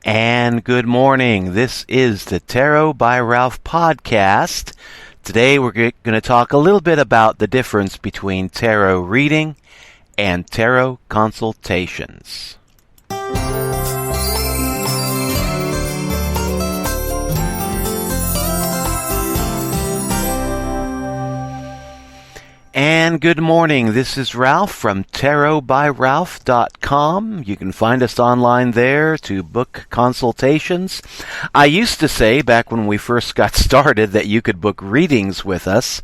And good morning. This is the Tarot by Ralph podcast. Today we're going to talk a little bit about the difference between tarot reading and tarot consultations. And good morning. This is Ralph from tarot-by-ralph.com. You can find us online there to book consultations. I used to say back when we first got started that you could book readings with us.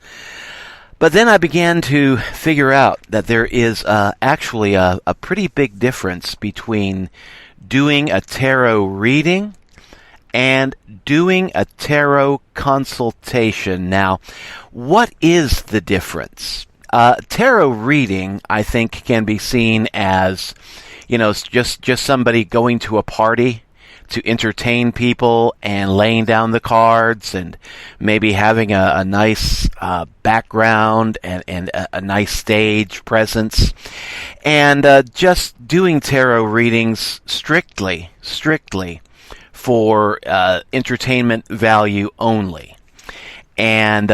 But then I began to figure out that there is actually a pretty big difference between doing a tarot reading and doing a tarot consultation. Now, what is the difference? Tarot reading, I think, can be seen as, just somebody going to a party to entertain people and laying down the cards and maybe having a nice background and a nice stage presence. And just doing tarot readings strictly for entertainment value only. And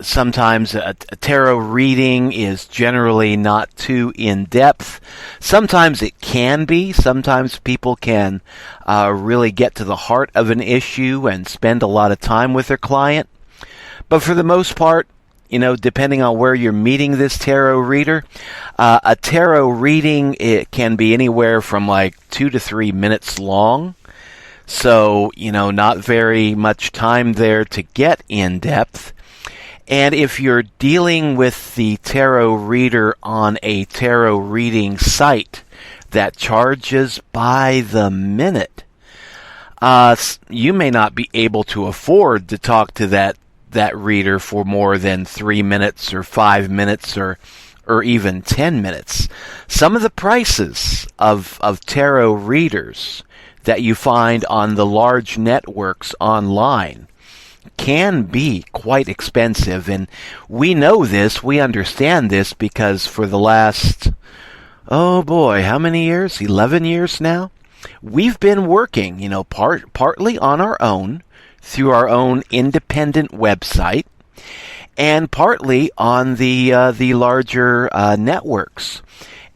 sometimes a tarot reading is generally not too in-depth. Sometimes it can be. Sometimes people can really get to the heart of an issue and spend a lot of time with their client. But for the most part, depending on where you're meeting this tarot reader, a tarot reading, it can be anywhere from like 2 to 3 minutes long. So, not very much time there to get in depth. And if you're dealing with the tarot reader on a tarot reading site that charges by the minute, you may not be able to afford to talk to that reader for more than 3 minutes or 5 minutes or even 10 minutes. Some of the prices of tarot readers that you find on the large networks online can be quite expensive. And we know this, we understand this, because for the last, how many years? 11 years now? We've been working, partly on our own, through our own independent website, and partly on the larger networks.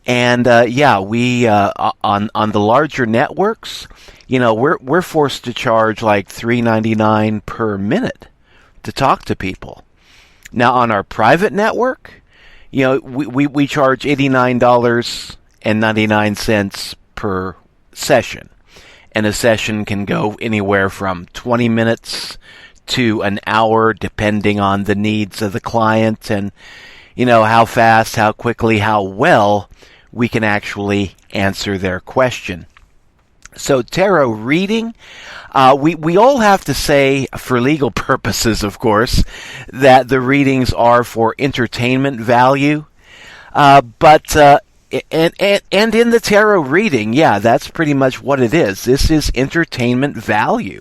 And we on the larger networks, we're forced to charge like $3.99 per minute to talk to people. Now on our private network, we charge $89.99 per session, and a session can go anywhere from 20 minutes to an hour, depending on the needs of the client and how fast, how quickly, how well we can actually answer their question. So tarot reading, we all have to say, for legal purposes, of course, that the readings are for entertainment value. But in the tarot reading, that's pretty much what it is. This is entertainment value.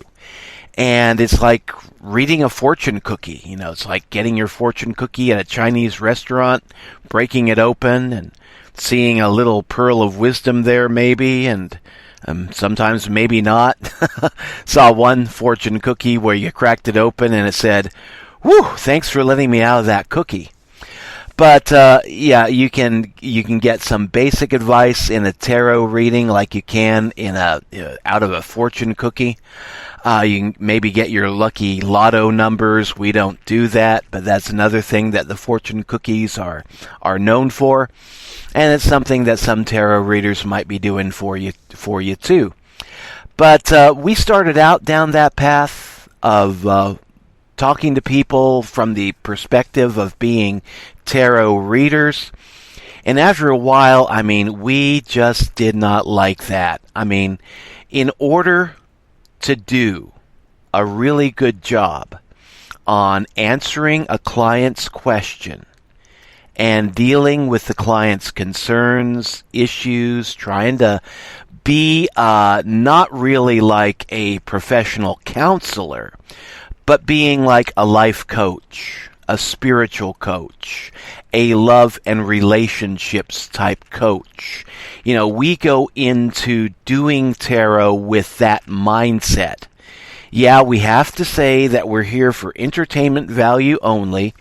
And it's like reading a fortune cookie. It's like getting your fortune cookie at a Chinese restaurant, breaking it open, and seeing a little pearl of wisdom there, maybe, and sometimes maybe not. Saw one fortune cookie where you cracked it open and it said, "Whew, thanks for letting me out of that cookie." But you can get some basic advice in a tarot reading, like you can in out of a fortune cookie. You can maybe get your lucky lotto numbers. We don't do that, but that's another thing that the fortune cookies are known for. And it's something that some tarot readers might be doing for you too. But we started out down that path of talking to people from the perspective of being tarot readers. And after a while, we just did not like that. In order to do a really good job on answering a client's question and dealing with the client's concerns, issues, trying to be not really like a professional counselor, but being like a life coach, a spiritual coach, a love and relationships type coach. We go into doing tarot with that mindset. Yeah, we have to say that we're here for entertainment value only.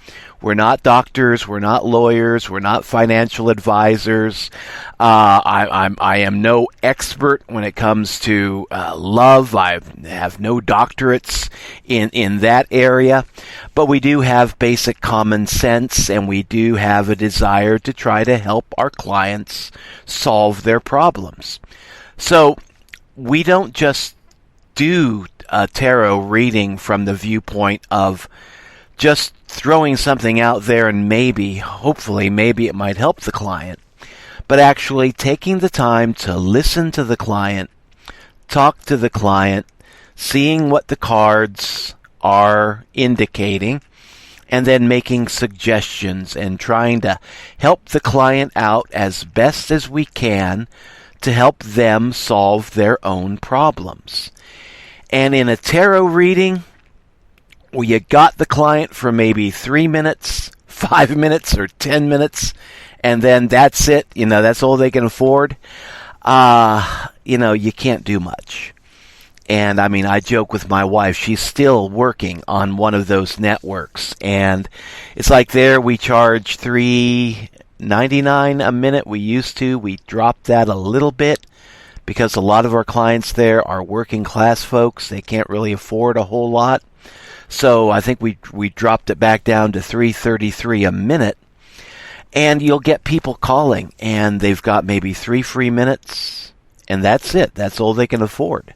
We're not doctors. We're not lawyers. We're not financial advisors. I am no expert when it comes to love. I have no doctorates in that area. But we do have basic common sense, and we do have a desire to try to help our clients solve their problems. So we don't just do a tarot reading from the viewpoint of just throwing something out there and hopefully it might help the client, but actually taking the time to listen to the client, talk to the client, seeing what the cards are indicating, and then making suggestions and trying to help the client out as best as we can to help them solve their own problems. And in a tarot reading, well, you got the client for maybe 3 minutes, 5 minutes, or 10 minutes, and then that's it. That's all they can afford. You can't do much. And I joke with my wife. She's still working on one of those networks, and it's like there we charge $3.99 a minute. We dropped that a little bit, because a lot of our clients there are working class folks. They can't really afford a whole lot. So I think we dropped it back down to $3.33 a minute. And you'll get people calling, and they've got maybe 3 free minutes, and that's it. That's all they can afford.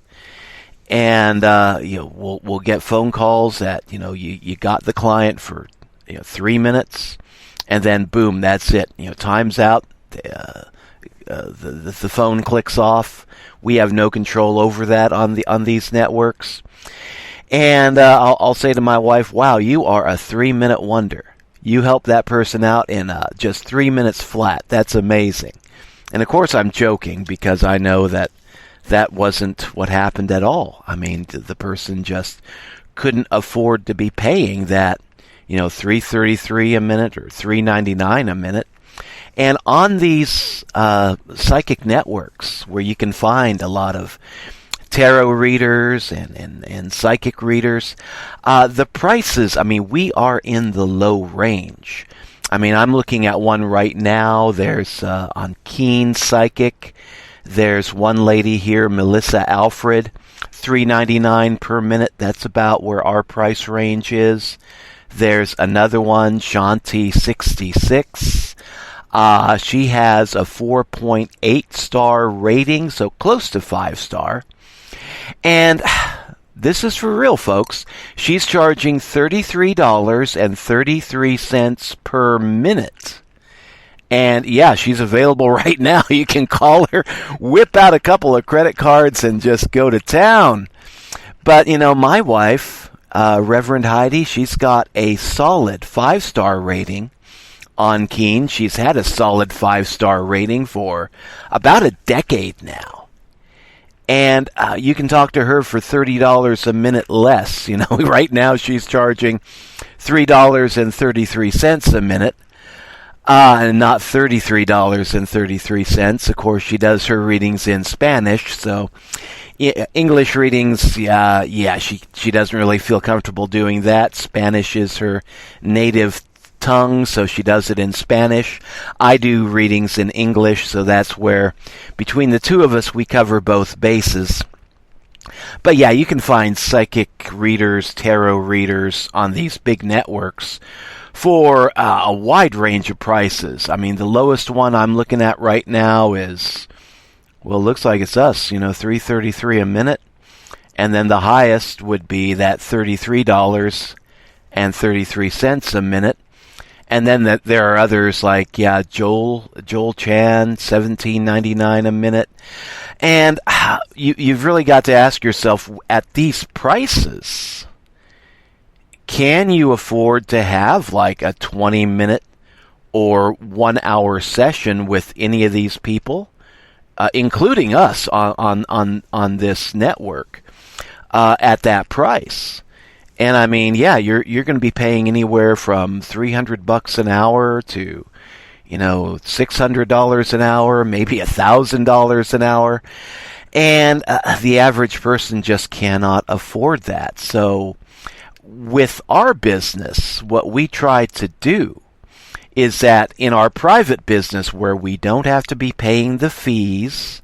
And we'll get phone calls that you got the client for 3 minutes, and then boom, that's it. Time's out. The phone clicks off. We have no control over that on these networks. And I'll say to my wife, "Wow, you are a 3-minute wonder. You helped that person out in just 3 minutes flat. That's amazing." And of course, I'm joking, because I know that wasn't what happened at all. The person just couldn't afford to be paying that, $3.33 a minute or $3.99 a minute. And on these psychic networks, where you can find a lot of tarot readers and psychic readers, the prices, we are in the low range. I'm looking at one right now. There's on Keen Psychic, there's one lady here, Melissa Alfred, $3.99 per minute. That's about where our price range is. There's another one, Shanti 66. She has a 4.8 star rating, so close to 5 star. And this is for real, folks. She's charging $33.33 per minute. And yeah, she's available right now. You can call her, whip out a couple of credit cards, and just go to town. But, my wife, Reverend Heidi, she's got a solid 5 star rating on Keen. She's had a solid 5 star rating for about a decade now. And you can talk to her for $30 a minute less. Right now she's charging $3.33 a minute, and not $33.33. Of course, she does her readings in Spanish, so English readings, she doesn't really feel comfortable doing that. Spanish is her native tongue, so she does it in Spanish. I do readings in English, so that's where, between the two of us, we cover both bases. But yeah, you can find psychic readers, tarot readers on these big networks for a wide range of prices. The lowest one I'm looking at right now is, well, it looks like it's us, $3.33 a minute. And then the highest would be that $33.33 a minute. And then there are others like, Joel Chan, $17.99 a minute. And you've really got to ask yourself, at these prices, can you afford to have like a 20-minute or 1 hour session with any of these people, including us on this network, at that price? And I mean, yeah, you're going to be paying anywhere from $300 an hour to, $600 an hour, maybe $1,000 an hour. And the average person just cannot afford that. So with our business, what we try to do is that in our private business, where we don't have to be paying the fees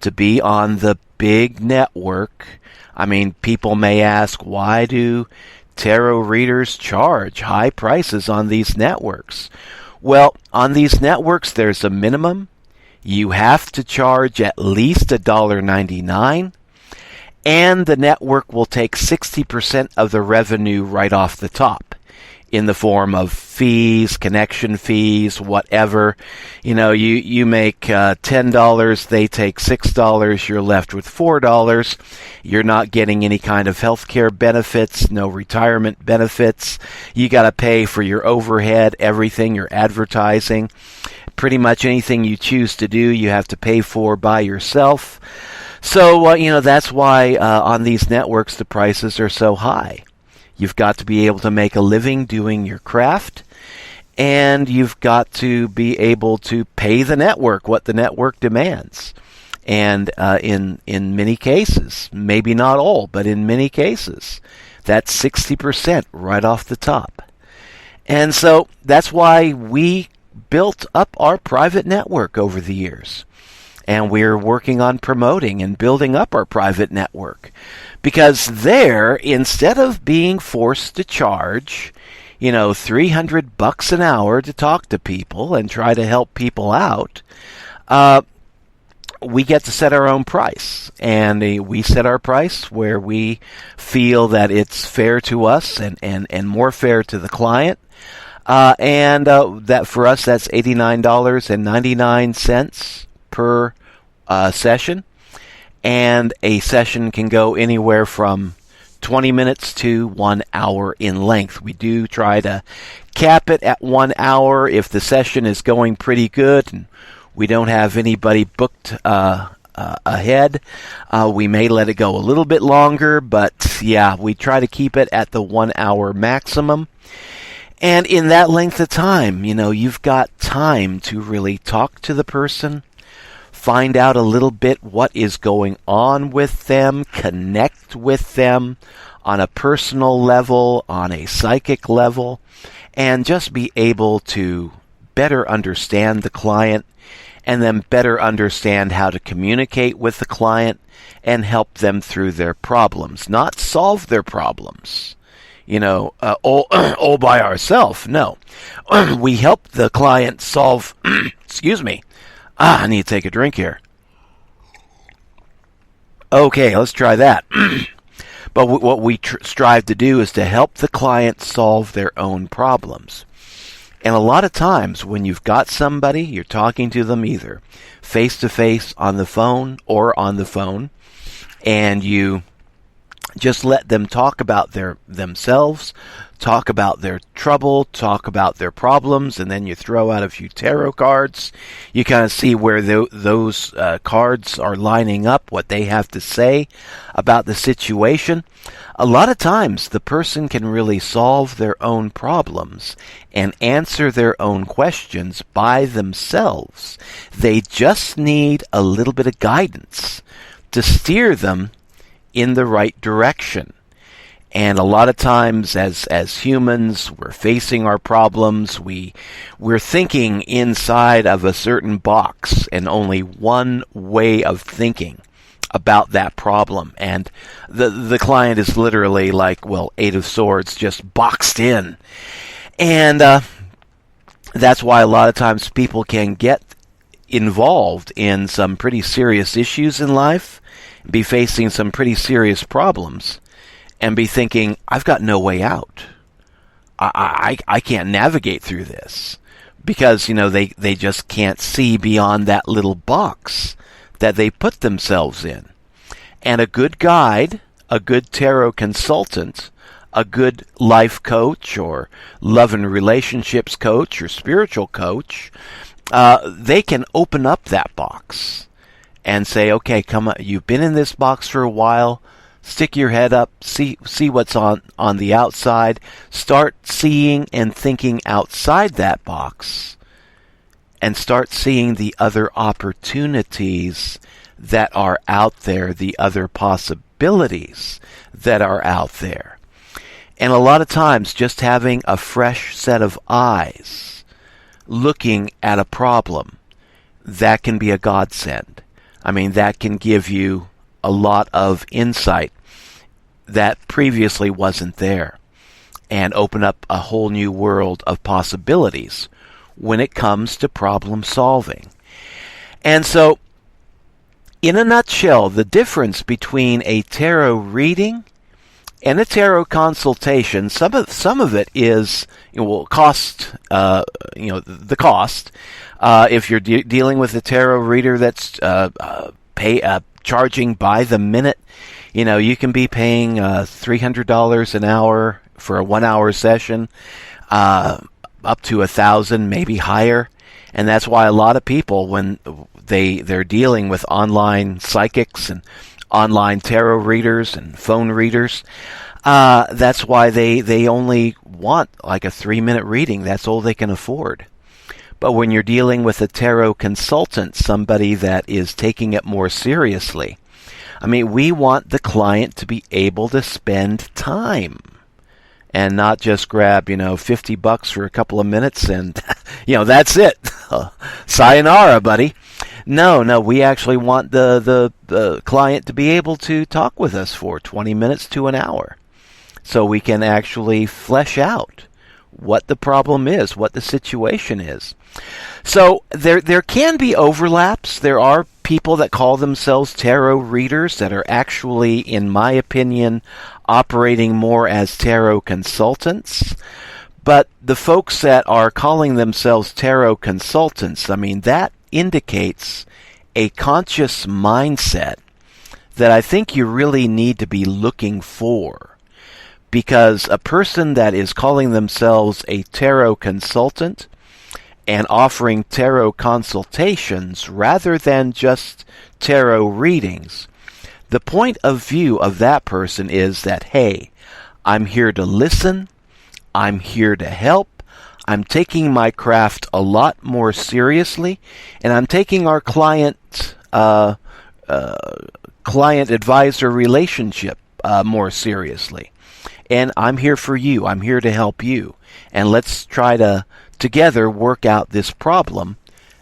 to be on the big network. I mean, people may ask, why do tarot readers charge high prices on these networks? Well, on these networks, there's a minimum. You have to charge at least $1.99, and the network will take 60% of the revenue right off the top in the form of fees, connection fees, whatever. You make $10, they take $6, you're left with $4. You're not getting any kind of health care benefits, no retirement benefits. You got to pay for your overhead, everything, your advertising. Pretty much anything you choose to do, you have to pay for by yourself. So, that's why on these networks the prices are so high. You've got to be able to make a living doing your craft, and you've got to be able to pay the network what the network demands. And in many cases, maybe not all, but in many cases, that's 60% right off the top. And so that's why we built up our private network over the years. And we're working on promoting and building up our private network. Because there, instead of being forced to charge, $300 an hour to talk to people and try to help people out, we get to set our own price. And we set our price where we feel that it's fair to us and more fair to the client. That for us, that's $89.99 per session. And a session can go anywhere from 20 minutes to 1 hour in length. We do try to cap it at 1 hour if the session is going pretty good and we don't have anybody booked ahead. We may let it go a little bit longer, but yeah, we try to keep it at the 1 hour maximum. And in that length of time, you've got time to really talk to the person, find out a little bit what is going on with them, connect with them on a personal level, on a psychic level, and just be able to better understand the client and then better understand how to communicate with the client and help them through their problems, not solve their problems. All by ourselves. No. We help the client solve, excuse me. I need to take a drink here. Okay, let's try that. But what we strive to do is to help the client solve their own problems. And a lot of times when you've got somebody, you're talking to them either face-to-face on the phone or on the phone, and you just let them talk about themselves, talk about their trouble, talk about their problems, and then you throw out a few tarot cards. You kind of see where those cards are lining up, what they have to say about the situation. A lot of times the person can really solve their own problems and answer their own questions by themselves. They just need a little bit of guidance to steer them in the right direction. And a lot of times as humans, we're facing our problems, we're thinking inside of a certain box and only one way of thinking about that problem. And the client is literally like, Eight of Swords, just boxed in. And that's why a lot of times people can get involved in some pretty serious issues in life, be facing some pretty serious problems, and be thinking, I've got no way out. I can't navigate through this. Because, they just can't see beyond that little box that they put themselves in. And a good guide, a good tarot consultant, a good life coach or love and relationships coach or spiritual coach, they can open up that box and say, okay, come on, you've been in this box for a while. Stick your head up, see what's on the outside. Start seeing and thinking outside that box, and start seeing the other opportunities that are out there, the other possibilities that are out there. And a lot of times, just having a fresh set of eyes looking at a problem, that can be a godsend. I mean, that can give you a lot of insight that previously wasn't there, and open up a whole new world of possibilities when it comes to problem solving. And so, in a nutshell, the difference between a tarot reading and a tarot consultation, some of it is, cost, the cost. If you're dealing with a tarot reader that's charging by the minute, you can be paying $300 an hour for a 1-hour session, up to $1,000, maybe higher. And that's why a lot of people, when they're dealing with online psychics and online tarot readers and phone readers, that's why they only want like a 3-minute reading. That's all they can afford. But when you're dealing with a tarot consultant, somebody that is taking it more seriously, I mean, we want the client to be able to spend time and not just grab, $50 for a couple of minutes and, that's it. Sayonara, buddy. No, we actually want the client to be able to talk with us for 20 minutes to an hour, so we can actually flesh out what the problem is, what the situation is. So there can be overlaps. There are people that call themselves tarot readers that are actually, in my opinion, operating more as tarot consultants. But the folks that are calling themselves tarot consultants, I mean, that indicates a conscious mindset that I think you really need to be looking for. Because a person that is calling themselves a tarot consultant and offering tarot consultations rather than just tarot readings, the point of view of that person is that, hey, I'm here to listen, I'm here to help, I'm taking my craft a lot more seriously, and I'm taking our client-advisor relationship more seriously. And I'm here for you. I'm here to help you. And let's try to together work out this problem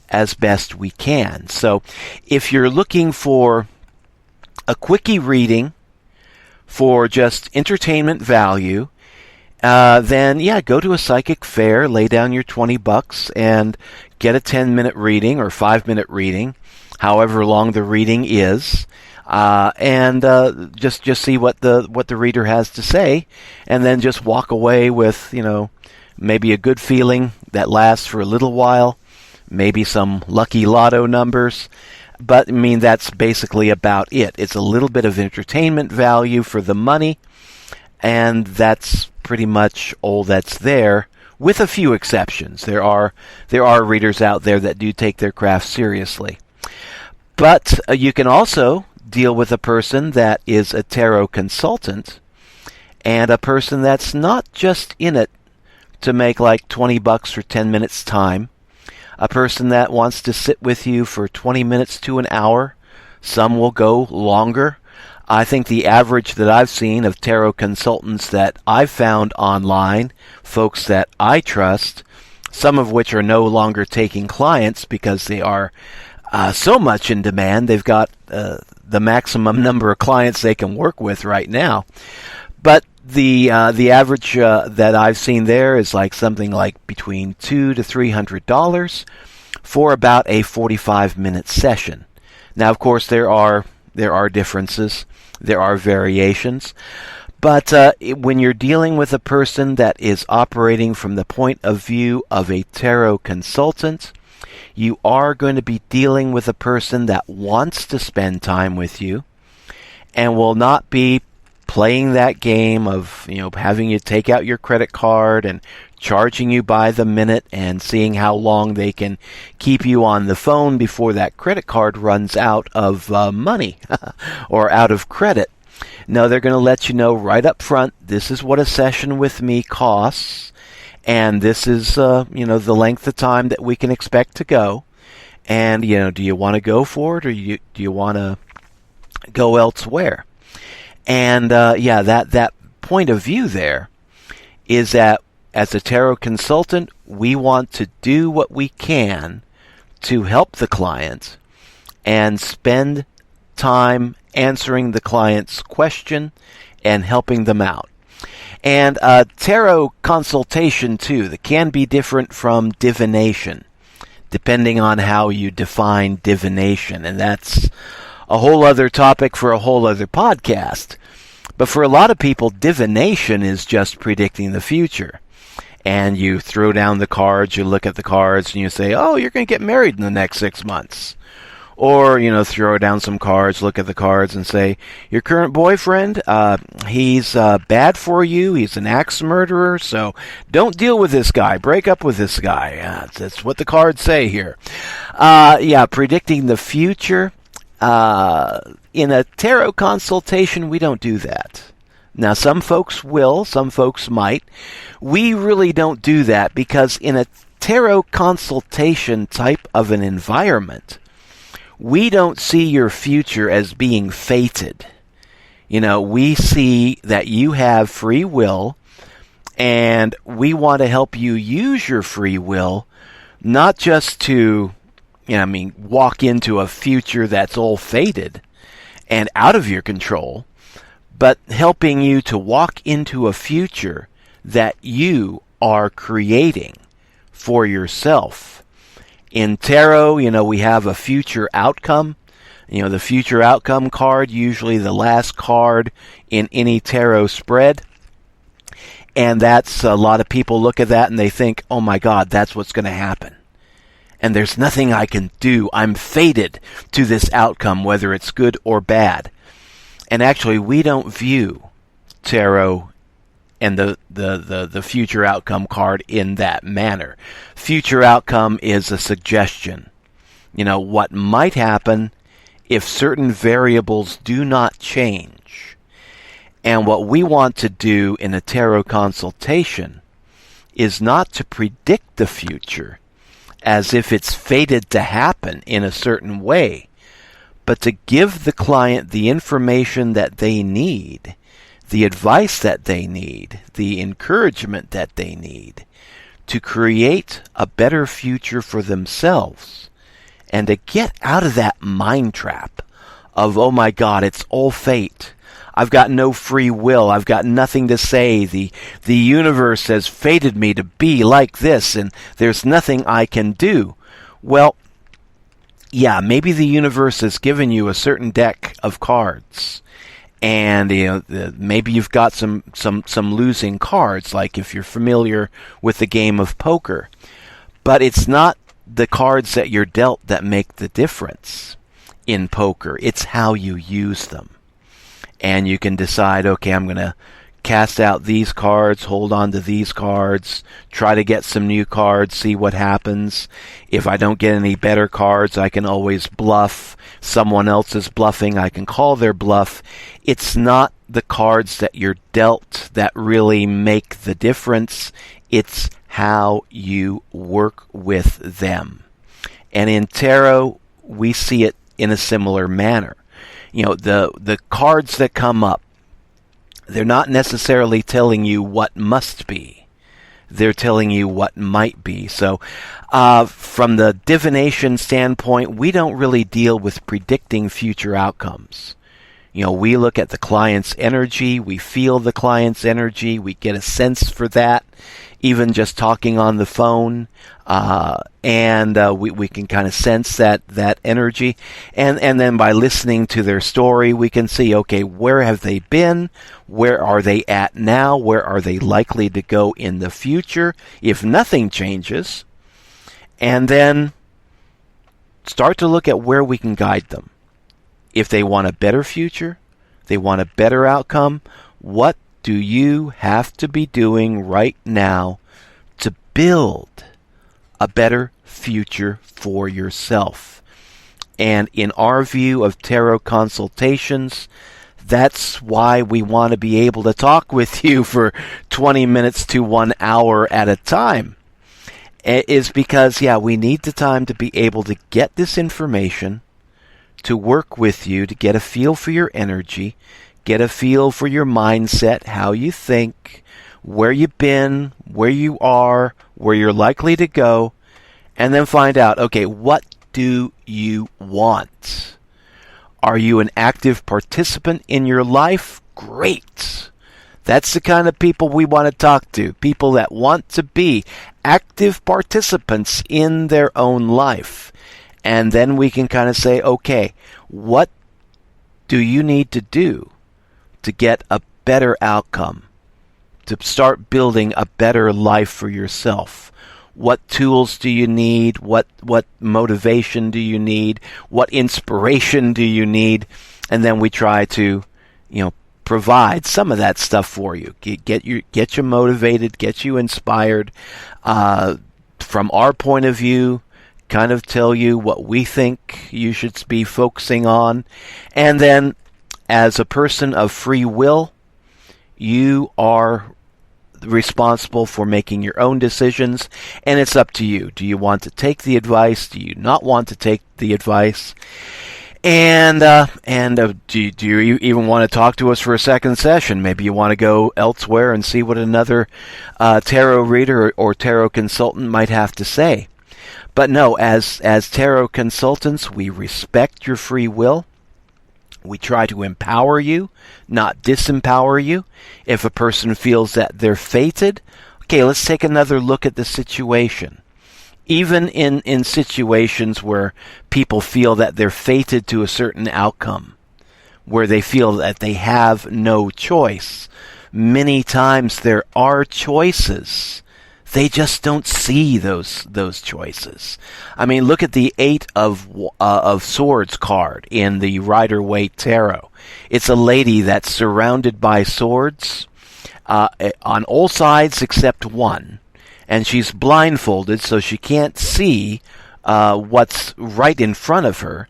as best we can. So if you're looking for a quickie reading for just entertainment value, then go to a psychic fair, lay down your $20 and get a 10-minute reading or 5-minute reading, however long the reading is. And just see what the reader has to say, and then just walk away with, maybe a good feeling that lasts for a little while, maybe some lucky lotto numbers. But I mean, that's basically about it. It's a little bit of entertainment value for the money, and that's pretty much all that's there, with a few exceptions. There are readers out there that do take their craft seriously. But you can also deal with a person that is a tarot consultant and a person that's not just in it to make like $20 for 10 minutes time. A person that wants to sit with you for 20 minutes to an hour. Some will go longer. I think the average that I've seen of tarot consultants that I've found online, folks that I trust, some of which are no longer taking clients because they are so much in demand, they've got the maximum number of clients they can work with right now. But the average that I've seen there is like something like between $200 to $300 for about a 45-minute session. Now, of course, there are differences, there are variations, but when you're dealing with a person that is operating from the point of view of a tarot consultant, you are going to be dealing with a person that wants to spend time with you and will not be playing that game of, having you take out your credit card and charging you by the minute and seeing how long they can keep you on the phone before that credit card runs out of money or out of credit. No, they're going to let you know right up front, this is what a session with me costs, and this is, the length of time that we can expect to go. And, do you want to go for it, or do you want to go elsewhere? And, that point of view there is that as a tarot consultant, we want to do what we can to help the client and spend time answering the client's question and helping them out. And tarot consultation, too, that can be different from divination, depending on how you define divination. And that's a whole other topic for a whole other podcast. But for a lot of people, divination is just predicting the future. And you throw down the cards, you look at the cards, and you say, oh, you're going to get married in the next 6 months. Or, throw down some cards, look at the cards, and say, your current boyfriend, he's bad for you, he's an axe murderer, so don't deal with this guy, break up with this guy. That's what the cards say here. Predicting the future. In a tarot consultation, we don't do that. Now, some folks will, some folks might. We really don't do that because in a tarot consultation type of an environment, we don't see your future as being fated. We see that you have free will, and we want to help you use your free will, not just to, walk into a future that's all fated and out of your control, but helping you to walk into a future that you are creating for yourself. In tarot, we have a future outcome. The future outcome card, usually the last card in any tarot spread. And that's, a lot of people look at that and they think, oh my God, that's what's going to happen. And there's nothing I can do. I'm fated to this outcome, whether it's good or bad. And actually, we don't view tarot and the future outcome card in that manner. Future outcome is a suggestion. What might happen if certain variables do not change. And what we want to do in a tarot consultation is not to predict the future as if it's fated to happen in a certain way, but to give the client the information that they need, the advice that they need, the encouragement that they need to create a better future for themselves and to get out of that mind trap of, oh my God, it's all fate. I've got no free will. I've got nothing to say. The universe has fated me to be like this, and there's nothing I can do. Well, yeah, maybe the universe has given you a certain deck of cards, and maybe you've got some losing cards, like if you're familiar with the game of poker. But it's not the cards that you're dealt that make the difference in poker. It's how you use them. And you can decide, okay, I'm going to cast out these cards, hold on to these cards, try to get some new cards, see what happens. If I don't get any better cards, I can always bluff. Someone else is bluffing, I can call their bluff. It's not the cards that you're dealt that really make the difference. It's how you work with them. And in tarot, we see it in a similar manner. The cards that come up, they're not necessarily telling you what must be. They're telling you what might be. So from the divination standpoint, we don't really deal with predicting future outcomes. We look at the client's energy, we feel the client's energy, we get a sense for that, even just talking on the phone, and we can kind of sense that energy, and then by listening to their story, we can see, okay, where have they been, where are they at now, where are they likely to go in the future, if nothing changes, and then start to look at where we can guide them. If they want a better future, they want a better outcome, what do you have to be doing right now to build a better future for yourself? And in our view of tarot consultations, That's why we want to be able to talk with you for 20 minutes to 1 hour at a time. Is because, we need the time to be able to get this information, to work with you, to get a feel for your energy, get a feel for your mindset, how you think, where you've been, where you are, where you're likely to go, and then find out, okay, what do you want? Are you an active participant in your life? Great. That's the kind of people we want to talk to, people that want to be active participants in their own life. And then we can kind of say, okay, what do you need to do to get a better outcome, to start building a better life for yourself? What tools do you need? What motivation do you need? What inspiration do you need? And then we try to, provide some of that stuff for you. Get you motivated, get you inspired. From our point of view, kind of tell you what we think you should be focusing on. And then, as a person of free will, you are responsible for making your own decisions, and it's up to you. Do you want to take the advice? Do you not want to take the advice? And do you even want to talk to us for a second session? Maybe you want to go elsewhere and see what another tarot reader or tarot consultant might have to say. But no, as tarot consultants, we respect your free will. We try to empower you, not disempower you. If a person feels that they're fated, okay, let's take another look at the situation. Even in situations where people feel that they're fated to a certain outcome, where they feel that they have no choice, many times there are choices. They just don't see those choices. I mean, look at the 8 of Swords card in the Rider-Waite Tarot. It's a lady that's surrounded by swords on all sides except one. And she's blindfolded, so she can't see what's right in front of her.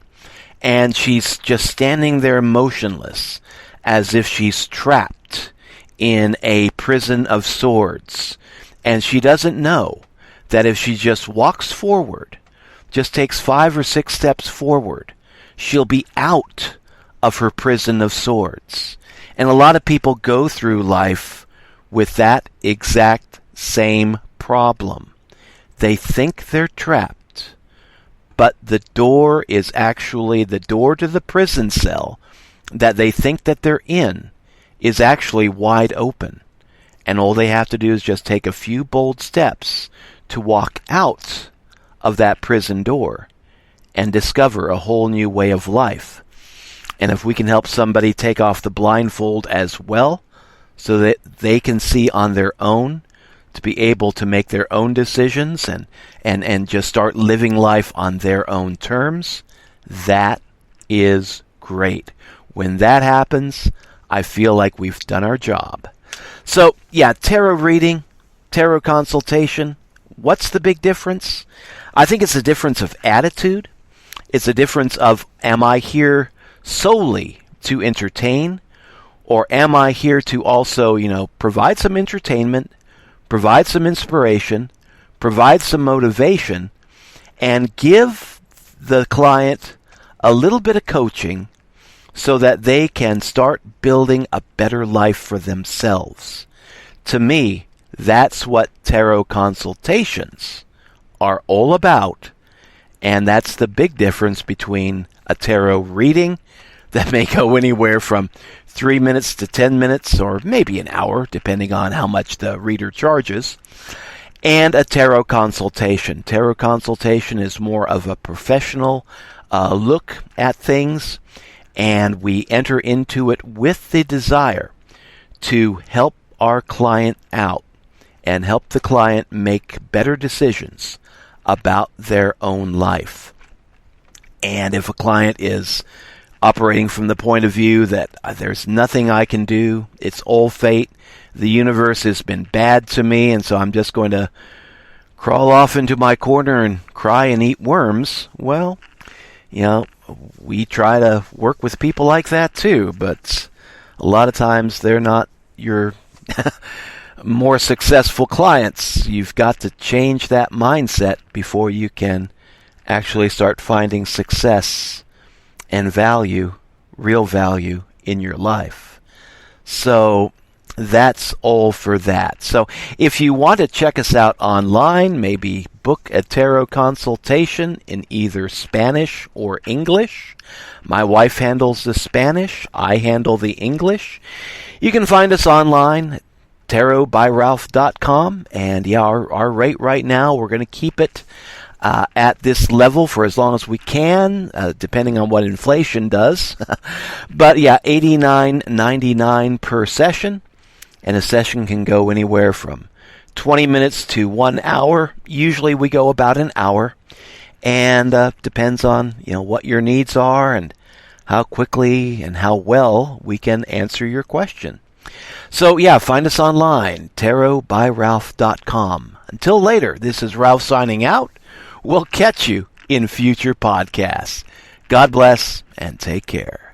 And she's just standing there motionless, as if she's trapped in a prison of swords. And she doesn't know that if she just walks forward, just takes 5 or 6 steps forward, she'll be out of her prison of swords. And a lot of people go through life with that exact same problem. They think they're trapped, but the door is actually the door to the prison cell that they think that they're in is actually wide open. And all they have to do is just take a few bold steps to walk out of that prison door and discover a whole new way of life. And if we can help somebody take off the blindfold as well, so that they can see on their own, to be able to make their own decisions and just start living life on their own terms, that is great. When that happens, I feel like we've done our job. So, tarot reading, tarot consultation, what's the big difference? I think it's a difference of attitude. It's a difference of, am I here solely to entertain, or am I here to also, provide some entertainment, provide some inspiration, provide some motivation, and give the client a little bit of coaching so that they can start building a better life for themselves. To me, that's what tarot consultations are all about, and that's the big difference between a tarot reading that may go anywhere from 3 minutes to 10 minutes, or maybe an hour, depending on how much the reader charges, and a tarot consultation. Tarot consultation is more of a professional look at things, and we enter into it with the desire to help our client out and help the client make better decisions about their own life. And if a client is operating from the point of view that there's nothing I can do, it's all fate, the universe has been bad to me, and so I'm just going to crawl off into my corner and cry and eat worms, well, we try to work with people like that too, but a lot of times they're not your more successful clients. You've got to change that mindset before you can actually start finding success and value, real value in your life. So that's all for that. So if you want to check us out online, maybe book a tarot consultation in either Spanish or English. My wife handles the Spanish. I handle the English. You can find us online at tarotbyralph.com. And yeah, our rate right now, we're going to keep it at this level for as long as we can, depending on what inflation does. But yeah, $89.99 per session. And a session can go anywhere from 20 minutes to 1 hour. Usually we go about an hour. And depends on what your needs are and how quickly and how well we can answer your question. So yeah, find us online, tarotbyralph.com. Until later, this is Ralph signing out. We'll catch you in future podcasts. God bless and take care.